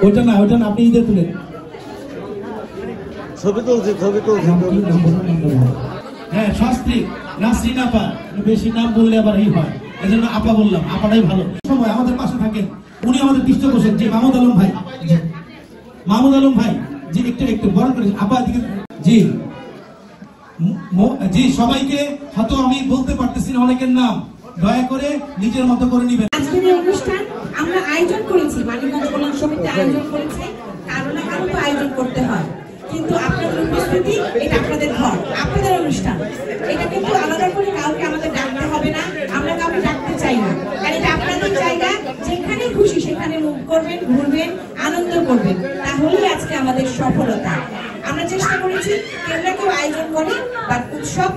ওটা না আপনি ঈদের তুলেন ছবি তুলছি হ্যাঁ শাস্ত্রী নাসরিন আপা বেশি নাম বললে আবার এই হয় এজন্য আপা বললাম আপাটাই ভালো সময় আমাদের পাশে থাকেন উনি আমাদের পৃষ্ঠপোষক যে মাহমুদ আলম ভাই জি একটু বড় করে আপা দিকে জি জি সবাইকে হয়তো আমি বলতে পারতেছি না অনেকের নাম দয়া করে নিজের মতো করে নেবেন। আজকের এই অনুষ্ঠান আমরা আয়োজন করেছি মানিকগঞ্জ কল্যাণ সমিতি আয়োজন করেছে কারণ না কারণ তো আয়োজন করতে হয় কিন্তু আপনাদের উপস্থিতি এটা আপনাদের ঘর আপনাদের অনুষ্ঠান এটা কিন্তু আলাদা করে কাউকে আমাদের ডাকতে হবে না আমরা কাউকে ডাকতে চাই না কারণ এটা আপনাদের জায়গা যেখানে খুশি সেখানে মুভ করবেন ঘুরবেন আনন্দ করবেন তাহলেই আজকে আমাদের সফলতা। আমরা চেষ্টা করেছি কেউ না কেউ আয়োজন করে বা উৎসব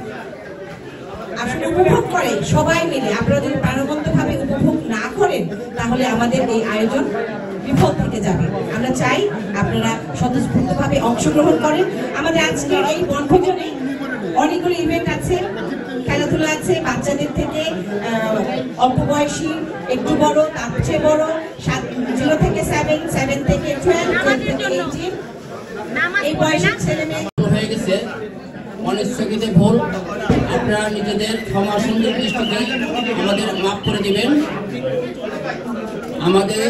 আসলে উপভোগ করে সবাই মিলে আপনারা যদি প্রাণবন্তভাবে উপভোগ না করেন তাহলে আমাদের এই আয়োজন বিফল থেকে যাবে। আমরা চাই আপনারা স্বতঃস্ফূর্তভাবে অংশগ্রহণ করেন। আমাদের আজকের এই বনভোজনে অনেকগুলো ইভেন্ট আছে, খেলাধুলা আছে, বাচ্চাদের থেকে অল্প বয়সী, একটু বড়, তার চেয়ে বড়, 0 থেকে 7, 7 থেকে 12, 12 থেকে 18 এই বয়সের ছেলে মেয়ে হয়ে গেছে। অনিচ্ছাকৃত ভুল আপনারা নিজেদের ক্ষমা সুন্দর দৃষ্টিতে আমাদের মাফ করে দিবেন। আমাদের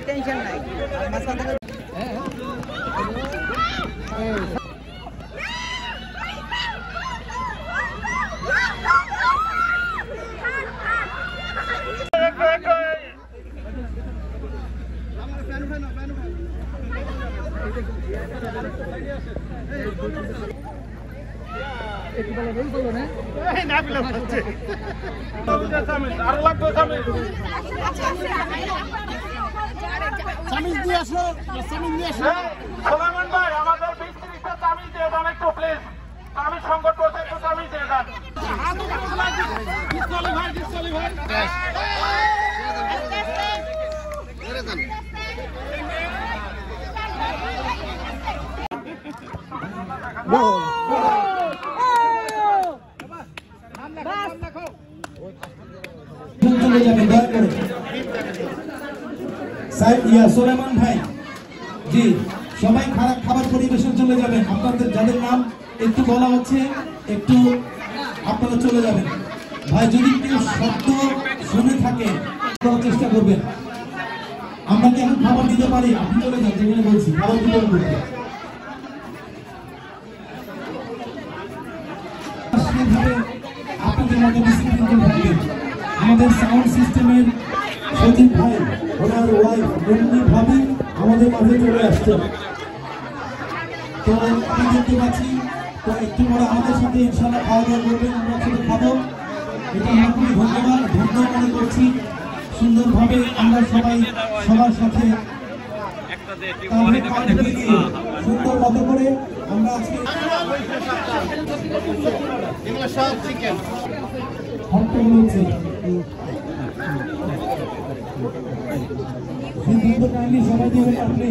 টেনশন নাই সোলামান ভাই আমাদের 20-30টা তামিল দিয়ে দেন একটু প্লিজ। তামিল সংকট করতে একটু তামিল দিয়ে দেন। চলে যাবেন দয়া করে সোলামান ভাই জি সবাই খাবার পরিবেশন চলে যাবেন। আপনাদের যাদের নাম একটু বলা হচ্ছে একটু আপনারা চলে যাবেন। ভাই যদি কেউ শব্দ শুনে থাকে করার চেষ্টা করবেন। আমরা কি এখন খাবার দিতে পারি? আপনি চলে যান যেখানে বলছি খাবার দিতে করতে আপনাদের মধ্যে ডিসিপ্লিন থাকবেন। আমাদের সাউন্ড সিস্টেমের সজীব ভাই ওনার ওয়াইফ বন্ধু ভাবি আমাদের মাঝে চলে আসছে। তো আমি দেখতে পাচ্ছি তো একটু পরে আমাদের সাথে ইনশাআল্লাহ খাওয়া দাওয়া করবেন, আমরা একসাথে খাবো। এটা আমরা খুবই ধন্য মনে করছি। সুন্দরভাবে আমরা সবাই সবার সাথে সুন্দর মতো করে আমরা আজকে সবাই দিবেন আপনি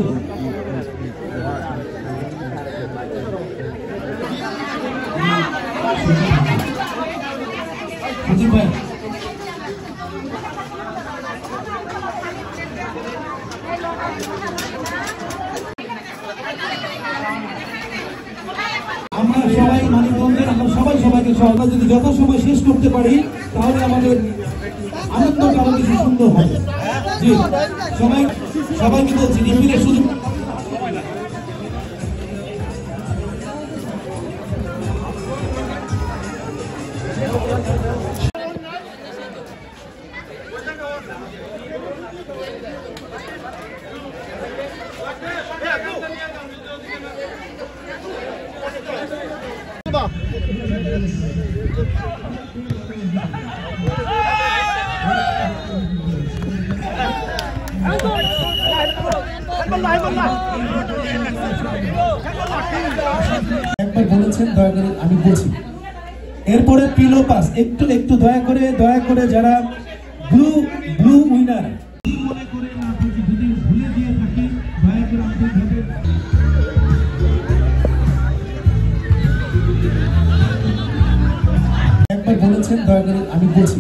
ভাই আমরা সবাই মানিকগঞ্জের আমরা সবাইকে আমরা যদি যথাসময় শেষ করতে পারি তাহলে আমাদের আনন্দটা আরো বেশি সুন্দর হবে। জি সবাইকে বলছি নিফিলের শুধু একবার বলেছেন দয়া করে আমি বলছি এরপরে পিলো পাস একটু দয়া করে যারা ব্লু উইনার মনে করে না যদি ভুলে দিয়ে থাকি দয়া করে আন্তরিকভাবে একবার বলেছেন দয়া করে আমি বলছি